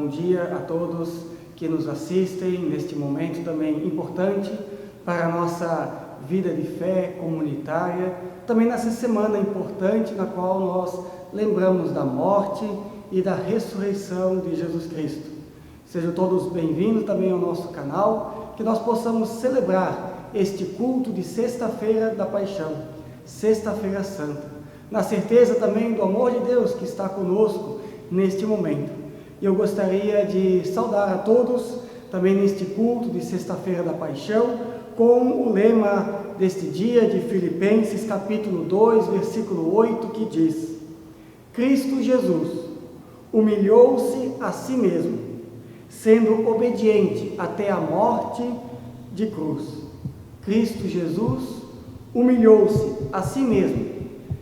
bom dia a todos que nos assistem neste momento também importante para a nossa vida de fé comunitária, também nessa semana importante na qual nós lembramos da morte e da ressurreição de Jesus Cristo. Sejam todos bem-vindos também ao nosso canal, que nós possamos celebrar este culto de Sexta-feira da Paixão, Sexta-feira Santa, na certeza também do amor de Deus que está conosco neste momento. E eu gostaria de saudar a todos também neste culto de Sexta-feira da Paixão, com o lema deste dia de Filipenses capítulo 2, versículo 8, que diz: Cristo Jesus humilhou-se a si mesmo, sendo obediente até a morte de cruz. Cristo Jesus humilhou-se a si mesmo,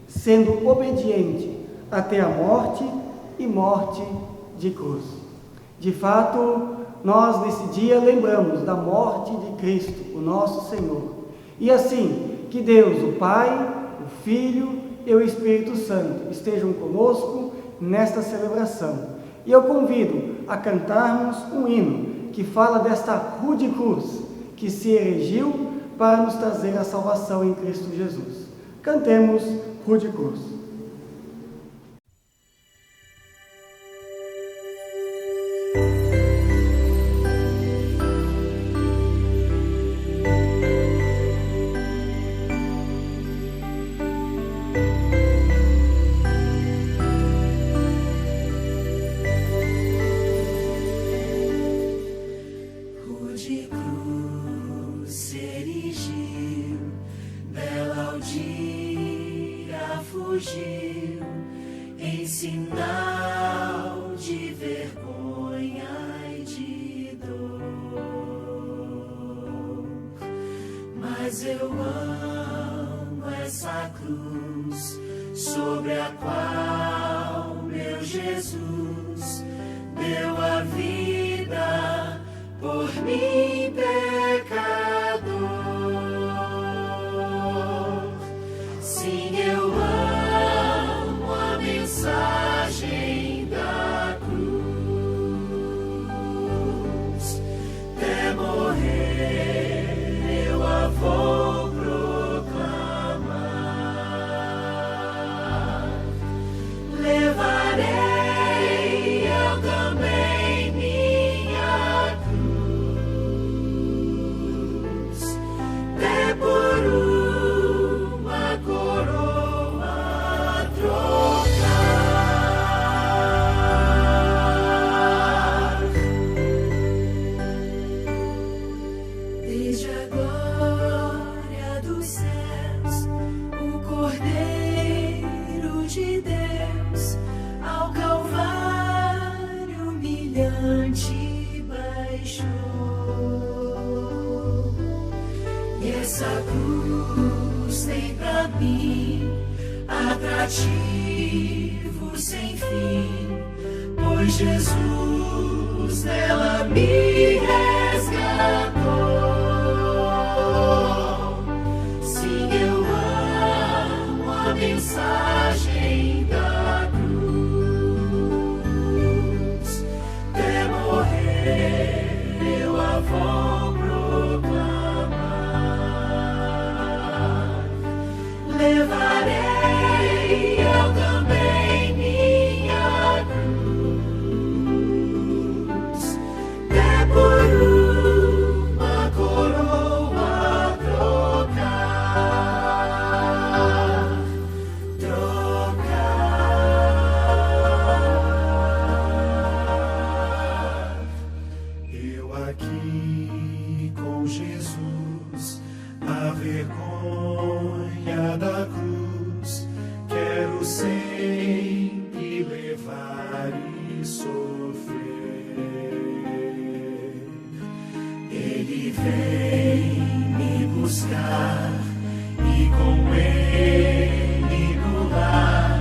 sendo obediente até a morte e morte de cruz. De fato, nós nesse dia lembramos da morte de Cristo, o nosso Senhor. E assim, que Deus, o Pai, o Filho e o Espírito Santo estejam conosco nesta celebração. E eu convido a cantarmos um hino que fala desta rude cruz que se erigiu para nos trazer a salvação em Cristo Jesus. Cantemos Rude Cruz. Fugiu em sinal de vergonha e de dor, mas eu amo essa cruz sobre a qual meu Jesus deu a vida por mim, pecador. Sim, eu amo a mensagem da cruz. Até morrer eu a vou proclamar. Levarei eu também minha cruz, até por uma coroa trocar. Desde a glória dos céus, o Cordeiro de Deus ao Calvário humilhante baixou. E essa cruz tem pra mim atrativo sem fim, pois Jesus nela me resgatou. Sim, eu amo a mensagem da cruz. Até morrer eu a vou proclamar. Levarei eu também minha cruz, até por uma coroa trocar, trocar. Eu aqui com Jesus, a vergonha da cruz, quero sempre levar e sofrer. Ele vem me buscar e com ele no lar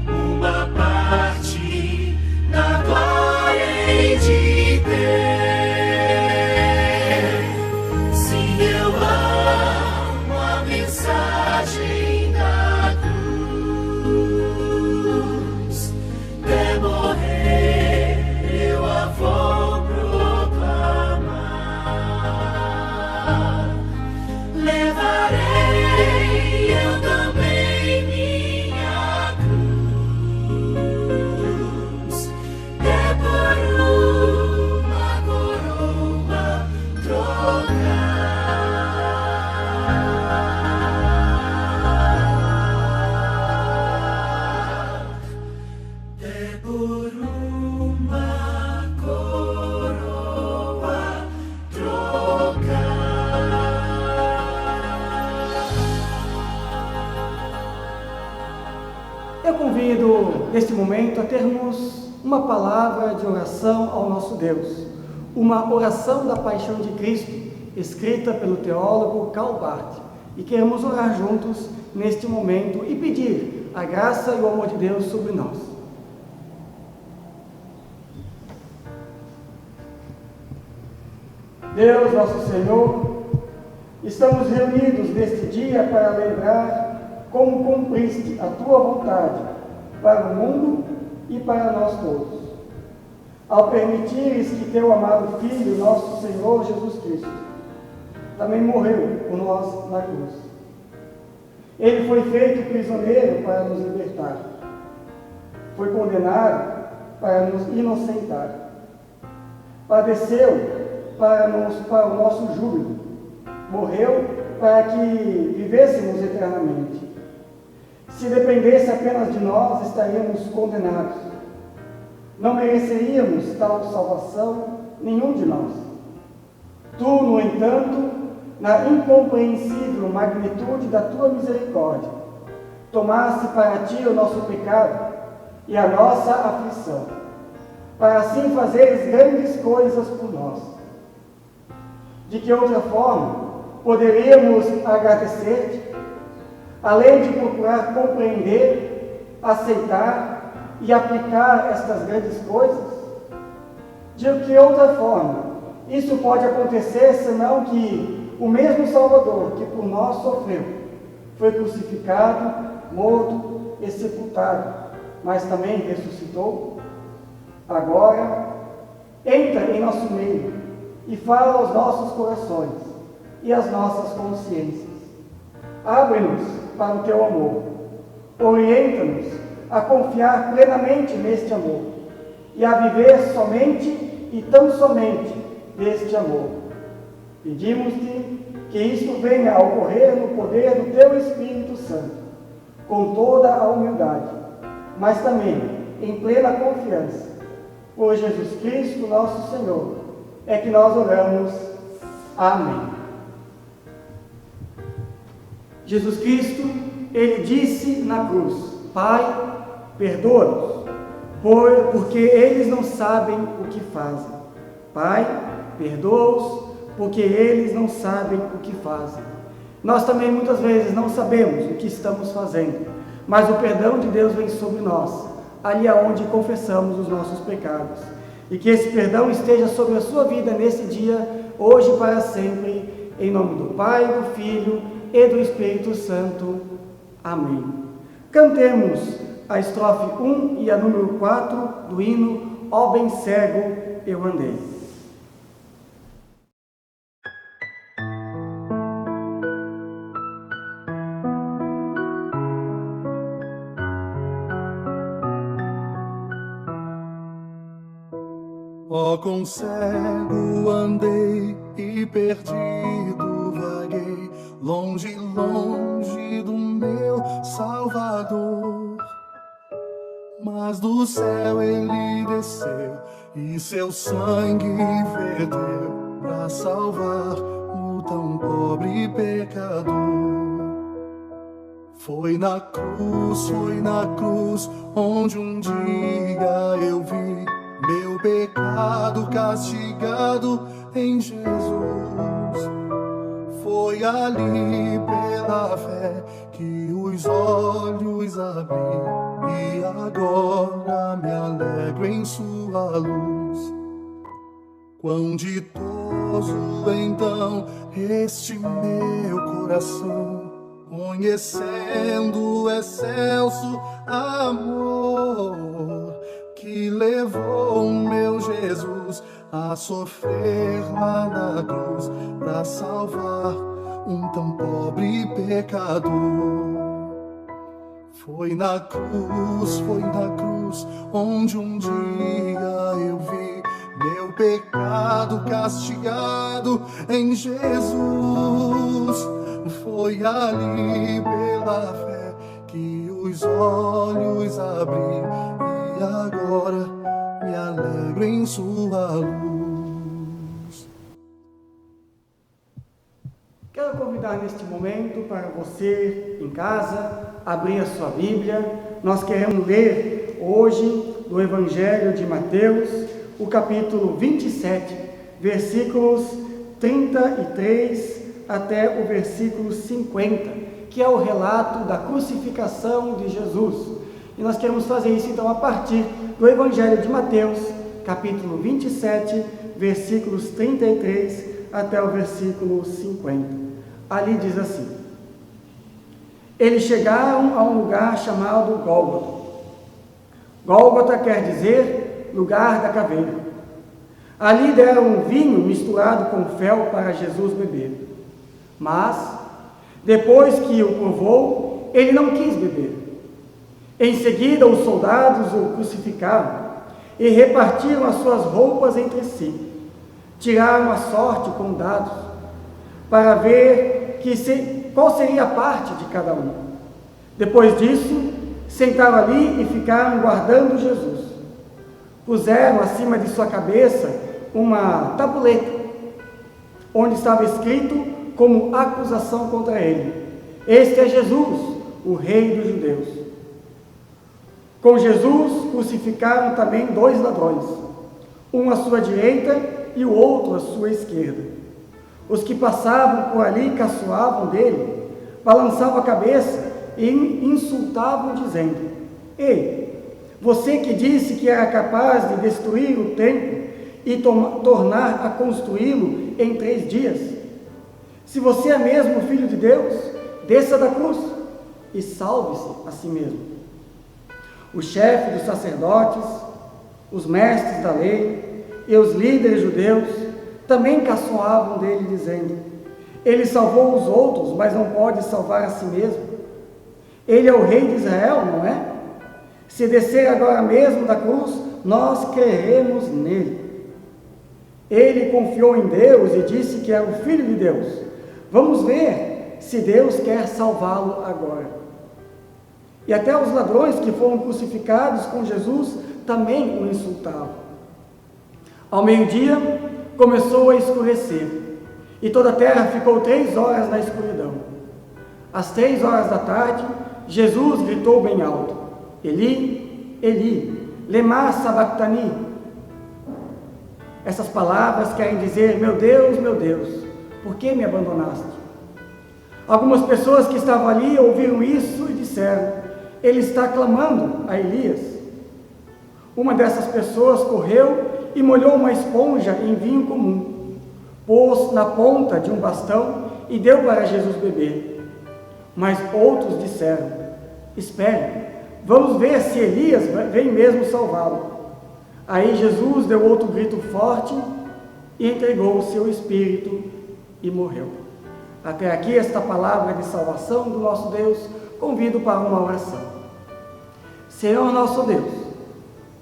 uma parte da glória hei de ter. Sim, eu amo a mensagem da cruz. Até morrer eu a neste momento, a termos uma palavra de oração ao nosso Deus, uma oração da paixão de Cristo, escrita pelo teólogo Karl Barth, e queremos orar juntos neste momento e pedir a graça e o amor de Deus sobre nós. Deus, nosso Senhor, estamos reunidos neste dia para lembrar como cumpriste a Tua vontade para o mundo e para nós todos, ao permitires que Teu amado Filho, nosso Senhor Jesus Cristo, também morreu por nós na cruz. Ele foi feito prisioneiro para nos libertar, foi condenado para nos inocentar, padeceu para o nosso júbilo, morreu para que vivêssemos eternamente. Se dependesse apenas de nós, estaríamos condenados. Não mereceríamos tal salvação, nenhum de nós. Tu, no entanto, na incompreensível magnitude da Tua misericórdia, tomaste para Ti o nosso pecado e a nossa aflição, para assim fazeres grandes coisas por nós. De que outra forma poderíamos agradecer-te, além de procurar compreender, aceitar e aplicar estas grandes coisas? De que outra forma isso pode acontecer, senão que o mesmo Salvador que por nós sofreu, foi crucificado, morto e sepultado, mas também ressuscitou? Agora, entra em nosso meio e fala aos nossos corações e às nossas consciências. Abre-nos para o Teu amor, orienta-nos a confiar plenamente neste amor e a viver somente e tão somente deste amor. Pedimos-te que isto venha a ocorrer no poder do Teu Espírito Santo, com toda a humildade, mas também em plena confiança. Por Jesus Cristo, nosso Senhor, é que nós oramos. Amém. Jesus Cristo, Ele disse na cruz: Pai, perdoa-nos, porque eles não sabem o que fazem. Pai, perdoa-os, porque eles não sabem o que fazem. Nós também muitas vezes não sabemos o que estamos fazendo, mas o perdão de Deus vem sobre nós, ali aonde confessamos os nossos pecados. E que esse perdão esteja sobre a sua vida nesse dia, hoje e para sempre, em nome do Pai, do Filho e do Espírito Santo. Amém. Cantemos a estrofe 1 e a número 4 do hino Ó bem cego eu andei. Ó, quão cego andei e perdido vaguei, longe, longe do meu Salvador. Mas do céu Ele desceu e seu sangue verteu para salvar o tão pobre pecador. Foi na cruz, onde um dia eu vi meu pecado castigado em Jesus. Foi ali pela fé que os olhos abri e agora me alegro em sua luz. Quão ditoso então este meu coração, conhecendo o excelso amor que levou o meu Jesus a sofrer lá na cruz para salvar um tão pobre pecador. Foi na cruz, onde um dia eu vi meu pecado castigado em Jesus. Foi ali pela fé que os olhos abri e agora me alegro em sua luz. Quero convidar neste momento para você em casa abrir a sua Bíblia. Nós queremos ler hoje do Evangelho de Mateus, o capítulo 27, versículos 33 até o versículo 50, que é o relato da crucificação de Jesus. E nós queremos fazer isso então a partir do Evangelho de Mateus, capítulo 27, versículos 33 até o versículo 50. Ali diz assim: Eles chegaram a um lugar chamado Gólgota. Gólgota quer dizer lugar da caveira. Ali deram um vinho misturado com fel para Jesus beber. Mas, depois que o provou, ele não quis beber. Em seguida, os soldados o crucificaram e repartiram as suas roupas entre si. Tiraram a sorte com dados, para ver qual seria a parte de cada um. Depois disso, sentaram ali e ficaram guardando Jesus. Puseram acima de sua cabeça uma tabuleta, onde estava escrito como acusação contra ele: Este é Jesus, o Rei dos Judeus. Com Jesus crucificaram também 2 ladrões, um à sua direita e o outro à sua esquerda. Os que passavam por ali caçoavam dele, balançavam a cabeça e insultavam, dizendo: Ei, você que disse que era capaz de destruir o templo e tornar a construí-lo em 3 dias, se você é mesmo o Filho de Deus, desça da cruz e salve-se a si mesmo. O chefe dos sacerdotes, os mestres da lei e os líderes judeus também caçoavam dele, dizendo: Ele salvou os outros, mas não pode salvar a si mesmo. Ele é o rei de Israel, não é? Se descer agora mesmo da cruz, nós creremos nele. Ele confiou em Deus e disse que era o Filho de Deus. Vamos ver se Deus quer salvá-lo agora. E até os ladrões que foram crucificados com Jesus também o insultavam. Ao meio-dia, começou a escurecer, e toda a terra ficou 3 horas na escuridão. Às 3 horas da tarde, Jesus gritou bem alto: Eli, Eli, lema sabachthani. Essas palavras querem dizer: meu Deus, por que me abandonaste? Algumas pessoas que estavam ali ouviram isso e disseram: Ele está clamando a Elias. Uma dessas pessoas correu e molhou uma esponja em vinho comum, pôs na ponta de um bastão e deu para Jesus beber. Mas outros disseram: Espere, vamos ver se Elias vem mesmo salvá-lo. Aí Jesus deu outro grito forte e entregou o seu espírito e morreu. Até aqui esta palavra de salvação do nosso Deus. Convido para uma oração. Senhor nosso Deus,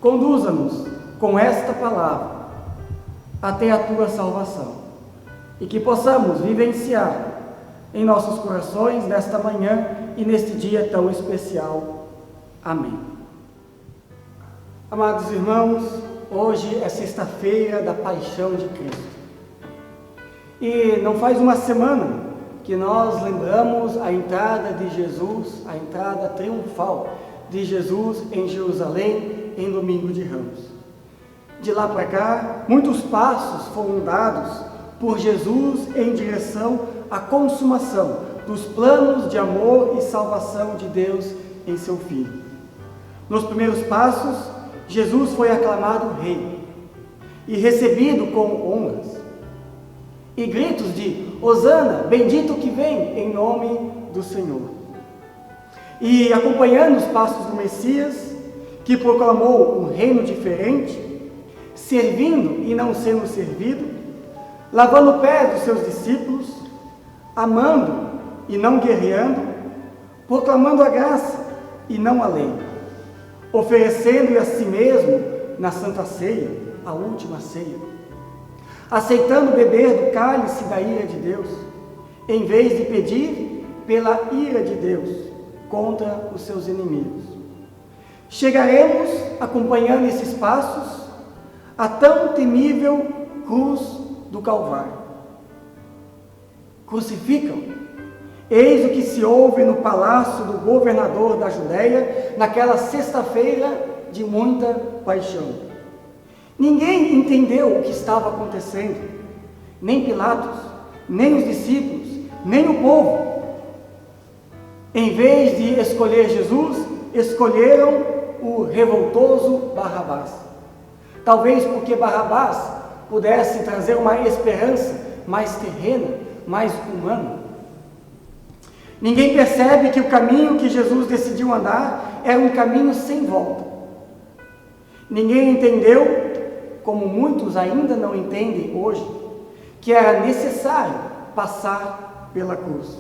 conduza-nos com esta palavra até a Tua salvação, e que possamos vivenciar em nossos corações nesta manhã e neste dia tão especial. Amém. Amados irmãos, hoje é sexta-feira da Paixão de Cristo. E não faz uma semana que nós lembramos a entrada de Jesus, a entrada triunfal de Jesus em Jerusalém em Domingo de Ramos. De lá para cá, muitos passos foram dados por Jesus em direção à consumação dos planos de amor e salvação de Deus em seu Filho. Nos primeiros passos, Jesus foi aclamado rei e recebido com honras e gritos de Hosana, bendito que vem em nome do Senhor. E acompanhando os passos do Messias, que proclamou um reino diferente, servindo e não sendo servido, lavando o pé dos seus discípulos, amando e não guerreando, proclamando a graça e não a lei, oferecendo-lhe a si mesmo na Santa Ceia, a última ceia, aceitando beber do cálice da ira de Deus, em vez de pedir pela ira de Deus contra os seus inimigos. Chegaremos, acompanhando esses passos, à tão temível cruz do Calvário. Crucificam. Eis o que se ouve no palácio do governador da Judéia naquela sexta-feira de muita paixão. Ninguém entendeu o que estava acontecendo, nem Pilatos, nem os discípulos, nem o povo. Em vez de escolher Jesus, escolheram o revoltoso Barrabás. Talvez porque Barrabás pudesse trazer uma esperança mais terrena, mais humana. Ninguém percebe que o caminho que Jesus decidiu andar era um caminho sem volta. Ninguém entendeu, como muitos ainda não entendem hoje, que era necessário passar pela cruz.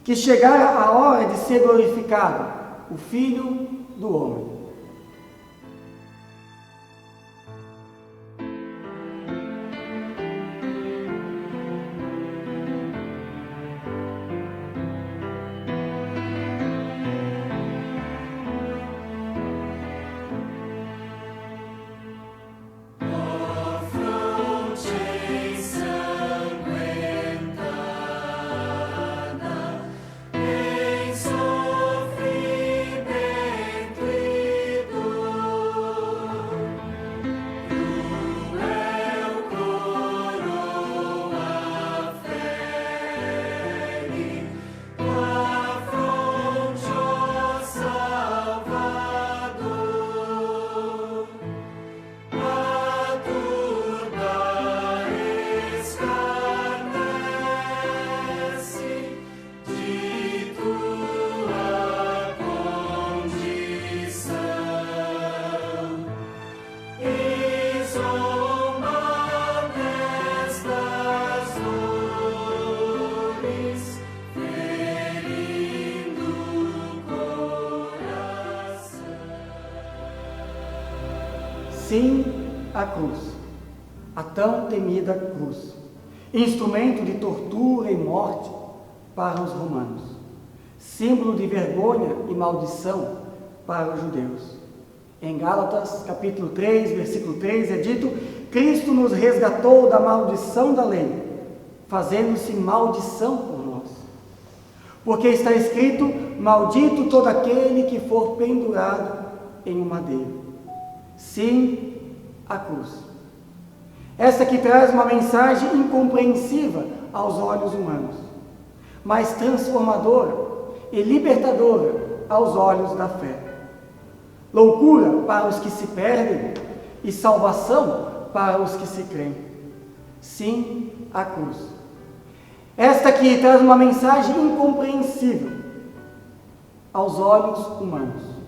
Que chegara a hora de ser glorificado o Filho do Homem. Sim, a cruz, a tão temida cruz, instrumento de tortura e morte para os romanos, símbolo de vergonha e maldição para os judeus. Em Gálatas, capítulo 3, versículo 3, é dito: Cristo nos resgatou da maldição da lei, fazendo-se maldição por nós. Porque está escrito: maldito todo aquele que for pendurado em um madeiro. Sim, a cruz. Essa que traz uma mensagem incompreensível aos olhos humanos, mas transformadora e libertadora aos olhos da fé. Loucura para os que se perdem e salvação para os que se creem. Sim, a cruz. Esta que traz uma mensagem incompreensível aos olhos humanos,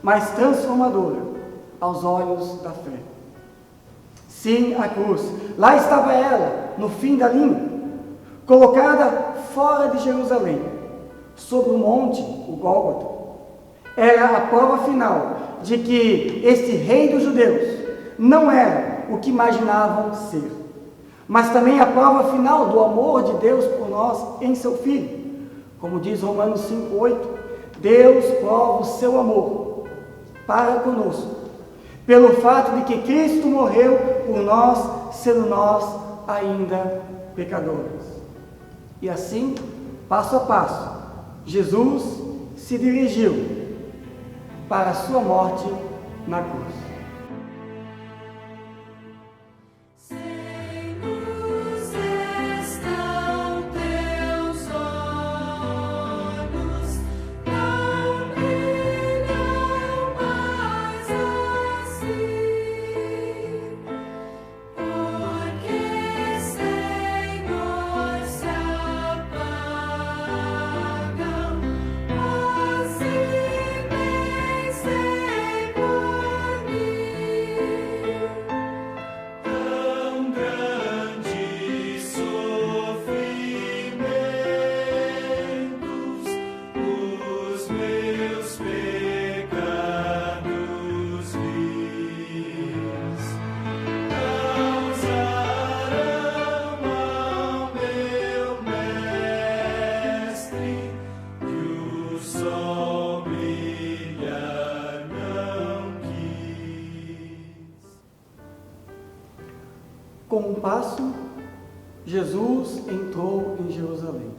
mas transformadora aos olhos da fé. Sim, a cruz. Lá estava ela, no fim da linha, colocada fora de Jerusalém, sobre o monte, o Gólgota. Era a prova final de que este rei dos judeus não era o que imaginavam ser, mas também a prova final do amor de Deus por nós em seu Filho. Como diz Romanos 5,8, Deus prova o seu amor para conosco, pelo fato de que Cristo morreu por nós, sendo nós ainda pecadores. E assim, passo a passo, Jesus se dirigiu para a sua morte na cruz. Com um passo, Jesus entrou em Jerusalém.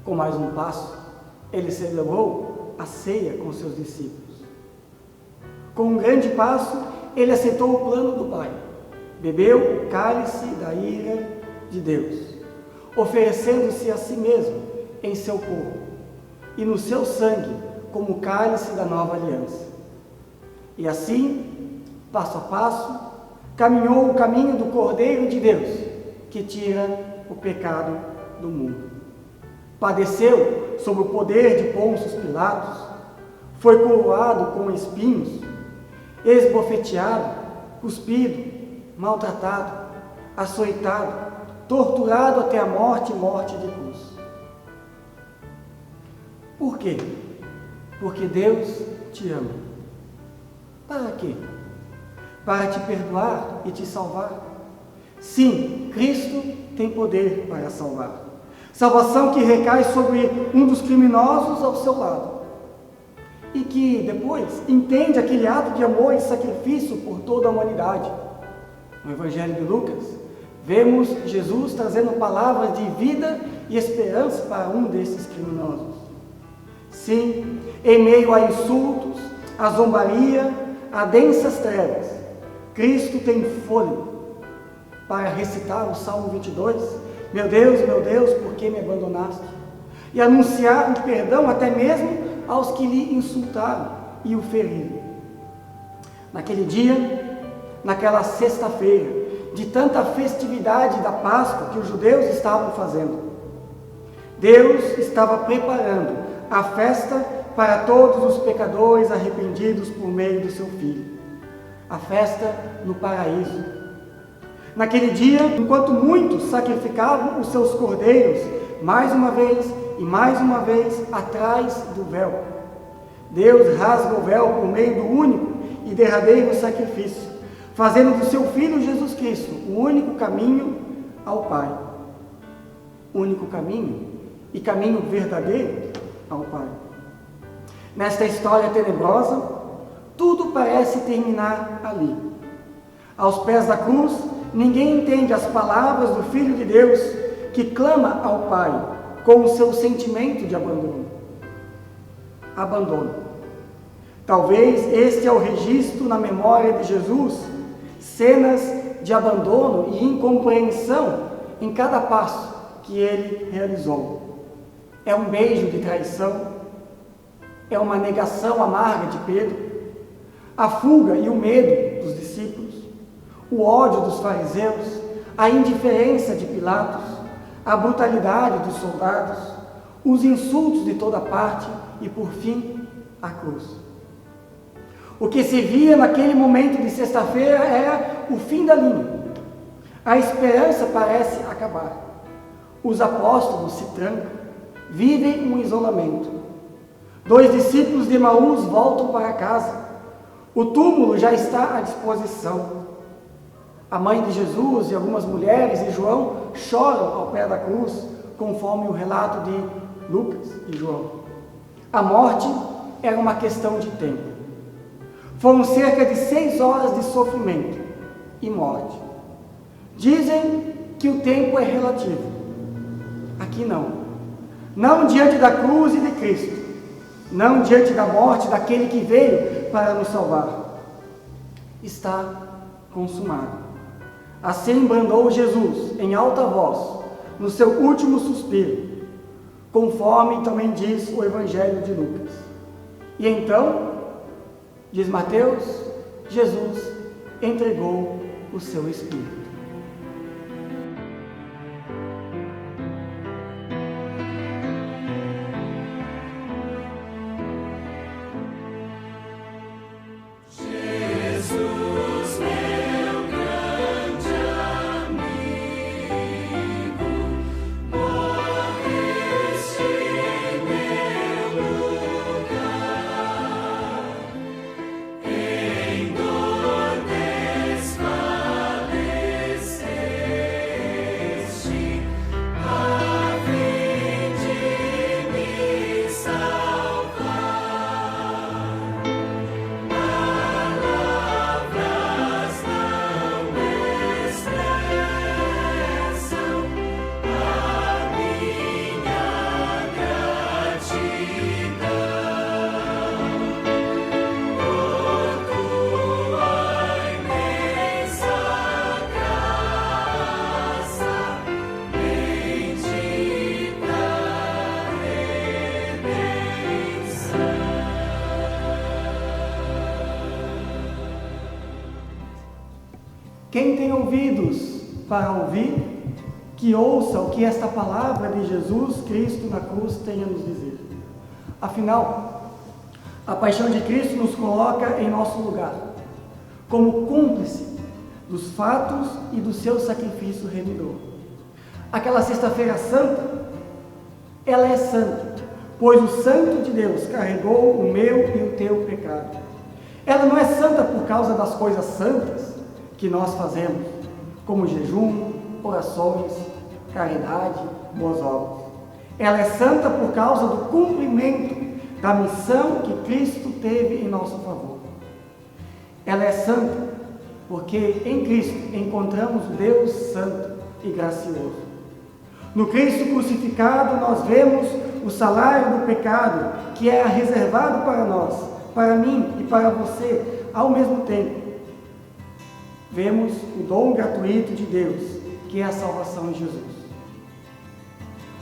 Com mais um passo, ele celebrou a ceia com seus discípulos. Com um grande passo, ele aceitou o plano do Pai. Bebeu o cálice da ira de Deus, oferecendo-se a si mesmo em seu corpo e no seu sangue como o cálice da nova aliança. E assim, passo a passo, caminhou o caminho do Cordeiro de Deus, que tira o pecado do mundo. Padeceu sob o poder de Pôncio Pilatos, foi coroado com espinhos, esbofeteado, cuspido, maltratado, açoitado, torturado até a morte e morte de cruz. Por quê? Porque Deus te ama. Para quê? Para te perdoar e te salvar? Sim, Cristo tem poder para salvar. Salvação que recai sobre um dos criminosos ao seu lado e que depois entende aquele ato de amor e sacrifício por toda a humanidade. No Evangelho de Lucas, vemos Jesus trazendo palavras de vida e esperança para um desses criminosos. Sim, em meio a insultos, a zombaria, a densas trevas, Cristo tem fôlego para recitar o Salmo 22, meu Deus, por que me abandonaste? E anunciar o perdão até mesmo aos que lhe insultaram e o feriram. Naquele dia, naquela sexta-feira, de tanta festividade da Páscoa que os judeus estavam fazendo, Deus estava preparando a festa para todos os pecadores arrependidos por meio do seu Filho. A festa no paraíso. Naquele dia, enquanto muitos sacrificavam os seus cordeiros, mais uma vez e mais uma vez atrás do véu, Deus rasga o véu por meio do único e derradeiro sacrifício, fazendo do seu Filho Jesus Cristo o único caminho ao Pai. Único caminho e caminho verdadeiro ao Pai. Nesta história tenebrosa, tudo parece terminar ali. Aos pés da cruz, ninguém entende as palavras do Filho de Deus que clama ao Pai com o seu sentimento de abandono. Abandono. Talvez este é o registro na memória de Jesus, cenas de abandono e incompreensão em cada passo que ele realizou. É um beijo de traição, é uma negação amarga de Pedro, a fuga e o medo dos discípulos, o ódio dos fariseus, a indiferença de Pilatos, a brutalidade dos soldados, os insultos de toda parte e, por fim, a cruz. O que se via naquele momento de sexta-feira era o fim da linha. A esperança parece acabar. Os apóstolos se trancam, vivem um isolamento. 2 discípulos de Emaús voltam para casa. O túmulo já está à disposição. A mãe de Jesus e algumas mulheres e João choram ao pé da cruz, conforme o relato de Lucas e João. A morte era uma questão de tempo. Foram cerca de 6 horas de sofrimento e morte. Dizem que o tempo é relativo. Aqui não. Não diante da cruz e de Cristo. Não diante da morte daquele que veio para nos salvar. Está consumado. Assim brandou Jesus em alta voz no seu último suspiro, conforme também diz o Evangelho de Lucas. E então, diz Mateus, Jesus entregou o seu Espírito. Em dor desfalecer. tem ouvidos para ouvir, que ouça o que esta palavra de Jesus Cristo na cruz tem a nos dizer. Afinal, a paixão de Cristo nos coloca em nosso lugar, como cúmplice dos fatos e do seu sacrifício remidor. Aquela sexta-feira santa, ela é santa, pois o Santo de Deus carregou o meu e o teu pecado. Ela não é santa por causa das coisas santas que nós fazemos, como jejum, orações, caridade, boas obras. Ela é santa por causa do cumprimento da missão que Cristo teve em nosso favor. Ela é santa porque em Cristo encontramos o Deus santo e gracioso. No Cristo crucificado nós vemos o salário do pecado que era reservado para nós, para mim e para você, ao mesmo tempo. Vemos o dom gratuito de Deus, que é a salvação em Jesus.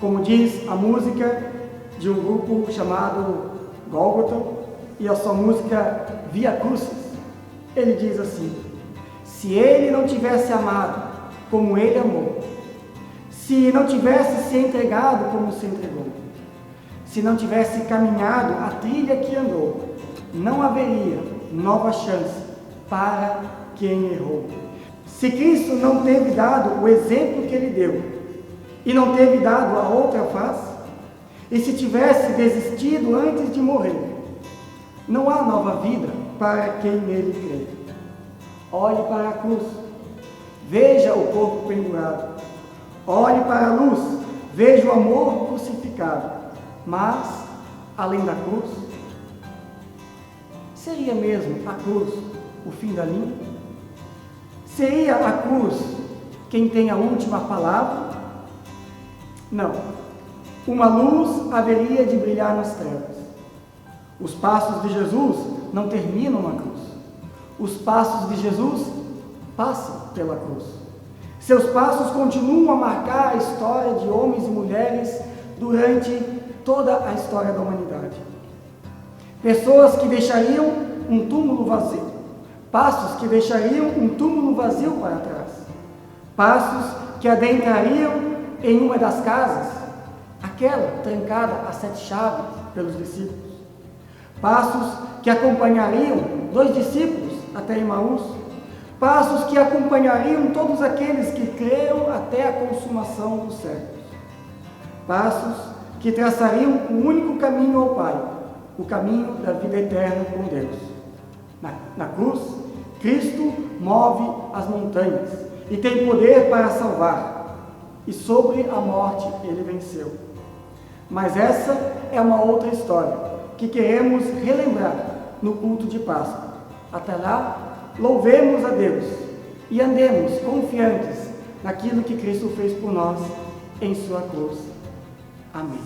Como diz a música de um grupo chamado Gólgota, e a sua música Via Crucis, ele diz assim: se ele não tivesse amado como ele amou, se não tivesse se entregado como se entregou, se não tivesse caminhado a trilha que andou, não haveria nova chance para quem errou. Se Cristo não teve dado o exemplo que ele deu, e não teve dado a outra face, e se tivesse desistido antes de morrer, não há nova vida para quem nele crê. Olhe para a cruz, veja o corpo pendurado. Olhe para a luz, veja o amor crucificado. Mas, além da cruz, seria mesmo a cruz o fim da linha? Seria a cruz quem tem a última palavra? Não. Uma luz haveria de brilhar nas trevas. Os passos de Jesus não terminam na cruz. Os passos de Jesus passam pela cruz. Seus passos continuam a marcar a história de homens e mulheres durante toda a história da humanidade. Pessoas que deixariam um túmulo vazio. Passos que deixariam um túmulo vazio para trás. Passos que adentrariam em uma das casas, aquela trancada a 7 chaves pelos discípulos. Passos que acompanhariam 2 discípulos até Emaús. Passos que acompanhariam todos aqueles que creram até a consumação dos séculos. Passos que traçariam o único caminho ao Pai, o caminho da vida eterna com Deus. Na cruz, Cristo move as montanhas e tem poder para salvar. E sobre a morte ele venceu. Mas essa é uma outra história que queremos relembrar no culto de Páscoa. Até lá, louvemos a Deus e andemos confiantes naquilo que Cristo fez por nós em sua cruz. Amém.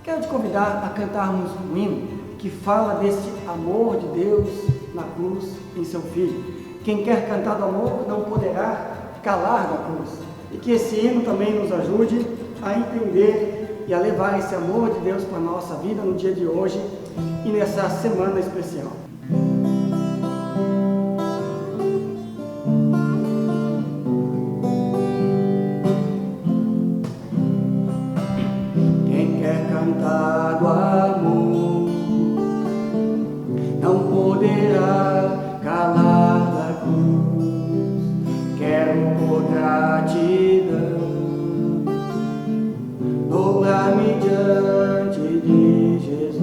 Quero te convidar a cantarmos um hino que fala desse amor de Deus na cruz em seu Filho. Quem quer cantar do amor não poderá calar da cruz. E que esse hino também nos ajude a entender e a levar esse amor de Deus para a nossa vida no dia de hoje e nessa semana especial. Quem quer cantar do amor não poderá calar da cruz. Quero por gratidão dobrar-me diante de Jesus,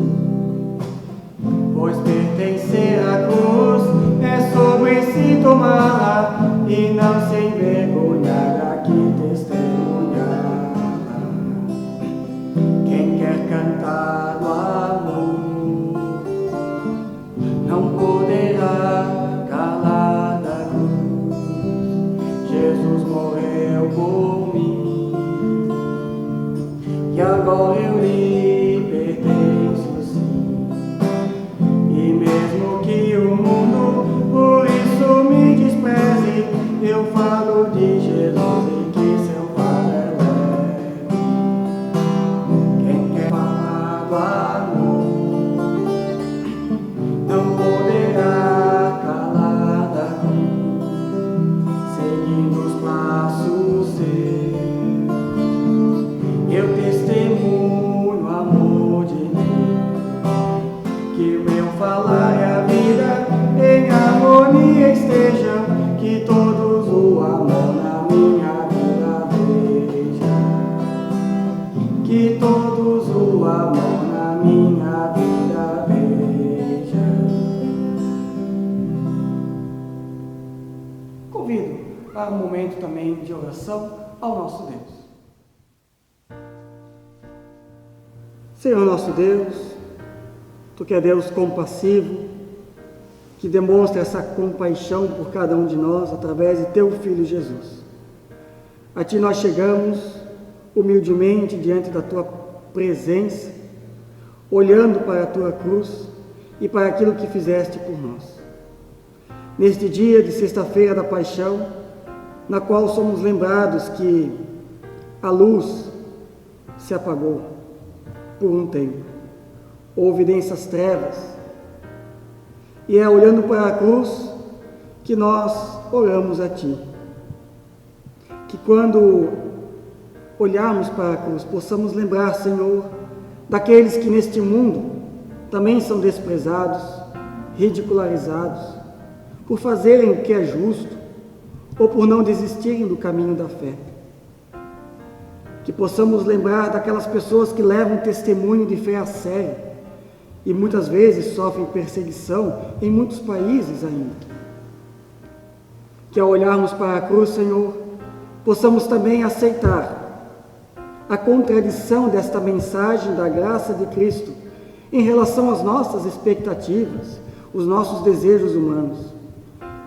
pois pertencer à cruz é sobre si tomá-la e não se envergonhar aqui testemunhar. Quem quer cantar do amor não poderá calar da cruz. Jesus morreu por mim e agora eu lhe pertenço sim. E mesmo que o mundo por isso me despreze, eu falo de Jesus e que seu Pai é leve. Quem quer falar do amor não poderá calar da cruz. para um momento também de oração ao nosso Deus. Senhor nosso Deus, Tu que é Deus compassivo, que demonstra essa compaixão por cada um de nós através de Teu Filho Jesus. A Ti nós chegamos humildemente diante da Tua presença, olhando para a Tua cruz e para aquilo que fizeste por nós. Neste dia de sexta-feira da Paixão, na qual somos lembrados que a luz se apagou por um tempo, houve densas trevas, e é olhando para a cruz que nós oramos a Ti. Que quando olharmos para a cruz, possamos lembrar, Senhor, daqueles que neste mundo também são desprezados, ridicularizados, por fazerem o que é justo, ou por não desistirem do caminho da fé. Que possamos lembrar daquelas pessoas que levam testemunho de fé a sério e muitas vezes sofrem perseguição em muitos países ainda. Que ao olharmos para a cruz, Senhor, possamos também aceitar a contradição desta mensagem da graça de Cristo em relação às nossas expectativas, os nossos desejos humanos,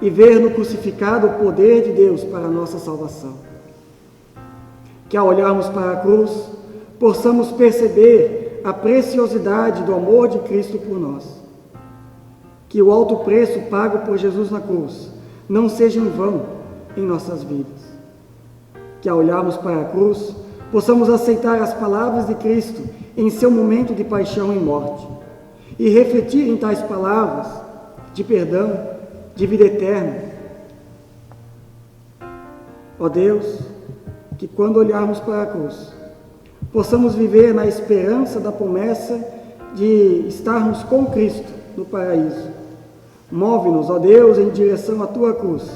e ver no crucificado o poder de Deus para a nossa salvação. Que ao olharmos para a cruz, possamos perceber a preciosidade do amor de Cristo por nós. Que o alto preço pago por Jesus na cruz não seja em vão em nossas vidas. Que ao olharmos para a cruz, possamos aceitar as palavras de Cristo em seu momento de paixão e morte, e refletir em tais palavras de perdão, de vida eterna. Ó Deus, que quando olharmos para a cruz, possamos viver na esperança da promessa de estarmos com Cristo no paraíso. Move-nos, ó Deus, em direção à Tua cruz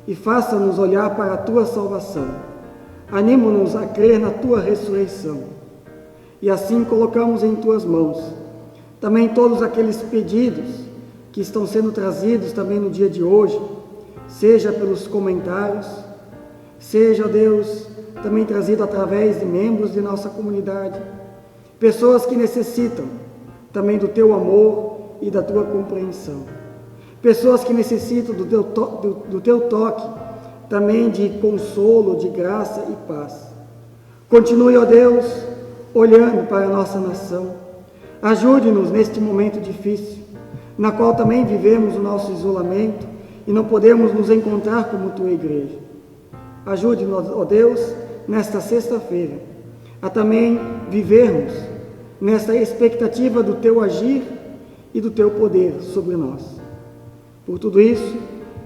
e faça-nos olhar para a Tua salvação. Anima-nos a crer na Tua ressurreição. E assim colocamos em Tuas mãos também todos aqueles pedidos que estão sendo trazidos também no dia de hoje, seja pelos comentários, seja, Deus, também trazido através de membros de nossa comunidade, pessoas que necessitam também do Teu amor e da Tua compreensão, pessoas que necessitam do Teu toque, também de consolo, de graça e paz. Continue, ó Deus, olhando para a nossa nação, ajude-nos neste momento difícil, na qual também vivemos o nosso isolamento e não podemos nos encontrar como Tua igreja. Ajude-nos, ó Deus, nesta sexta-feira, a também vivermos nesta expectativa do Teu agir e do Teu poder sobre nós. Por tudo isso,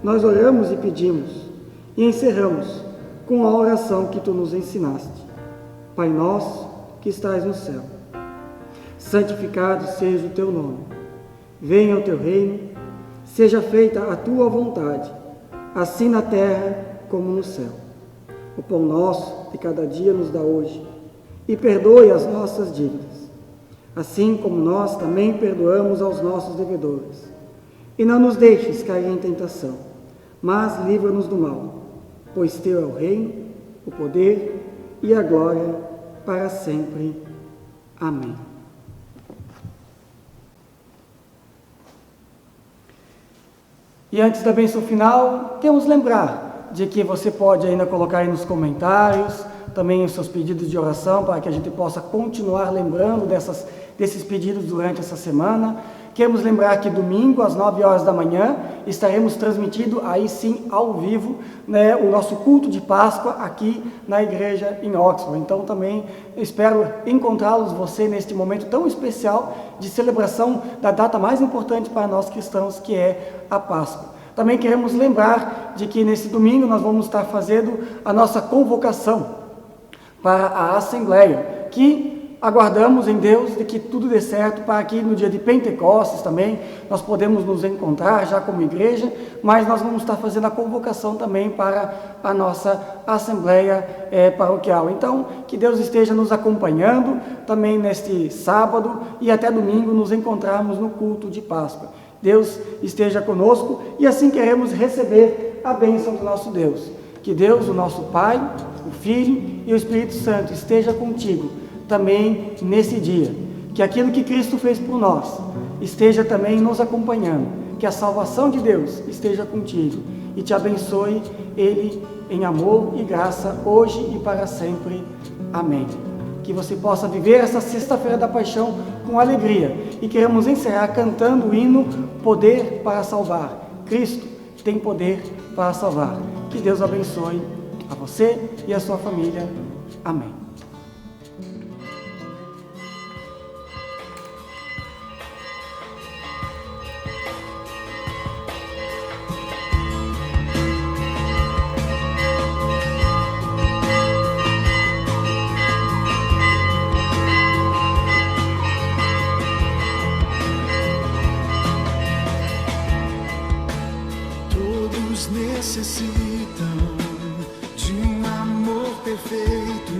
nós oramos e pedimos e encerramos com a oração que Tu nos ensinaste. Pai nosso, que estás no céu, santificado seja o Teu nome. Venha o Teu reino, seja feita a Tua vontade, assim na terra como no céu. O pão nosso de cada dia nos dá hoje, e perdoe as nossas dívidas, assim como nós também perdoamos aos nossos devedores. E não nos deixes cair em tentação, mas livra-nos do mal, pois Teu é o reino, o poder e a glória para sempre. Amém. E antes da bênção final, queremos lembrar de que você pode ainda colocar aí nos comentários também os seus pedidos de oração, para que a gente possa continuar lembrando desses pedidos durante essa semana. Queremos lembrar que domingo, às 9 horas da manhã, estaremos transmitindo aí sim, ao vivo, né, o nosso culto de Páscoa aqui na igreja em Oxford. Então também espero encontrá-los, você, neste momento tão especial de celebração da data mais importante para nós cristãos, que é a Páscoa. Também queremos lembrar de que nesse domingo nós vamos estar fazendo a nossa convocação para a Assembleia, que aguardamos em Deus de que tudo dê certo para que no dia de Pentecostes também nós podemos nos encontrar já como igreja, mas nós vamos estar fazendo a convocação também para a nossa Assembleia Paroquial. Então, que Deus esteja nos acompanhando também neste sábado e até domingo nos encontrarmos no culto de Páscoa. Deus esteja conosco e assim queremos receber a bênção do nosso Deus. Que Deus, o nosso Pai, o Filho e o Espírito Santo esteja contigo também nesse dia. Que aquilo que Cristo fez por nós esteja também nos acompanhando. Que a salvação de Deus esteja contigo e te abençoe Ele em amor e graça, hoje e para sempre. Amém. Que você possa viver essa sexta-feira da paixão com alegria. E queremos encerrar cantando o hino Poder para Salvar. Cristo tem poder para salvar. Que Deus abençoe a você e a sua família. Amém. Necessitam de um amor perfeito,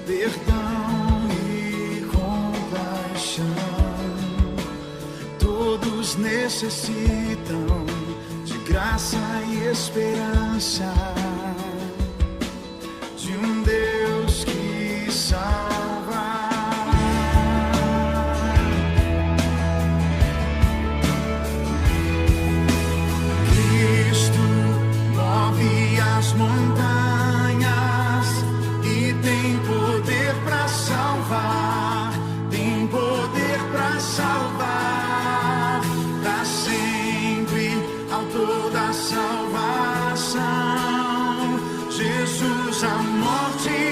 perdão e compaixão. Todos necessitam de graça e esperança, de um Deus que salva. As montanhas e tem poder para salvar, tem poder para salvar, para sempre, autor da salvação. Jesus, a morte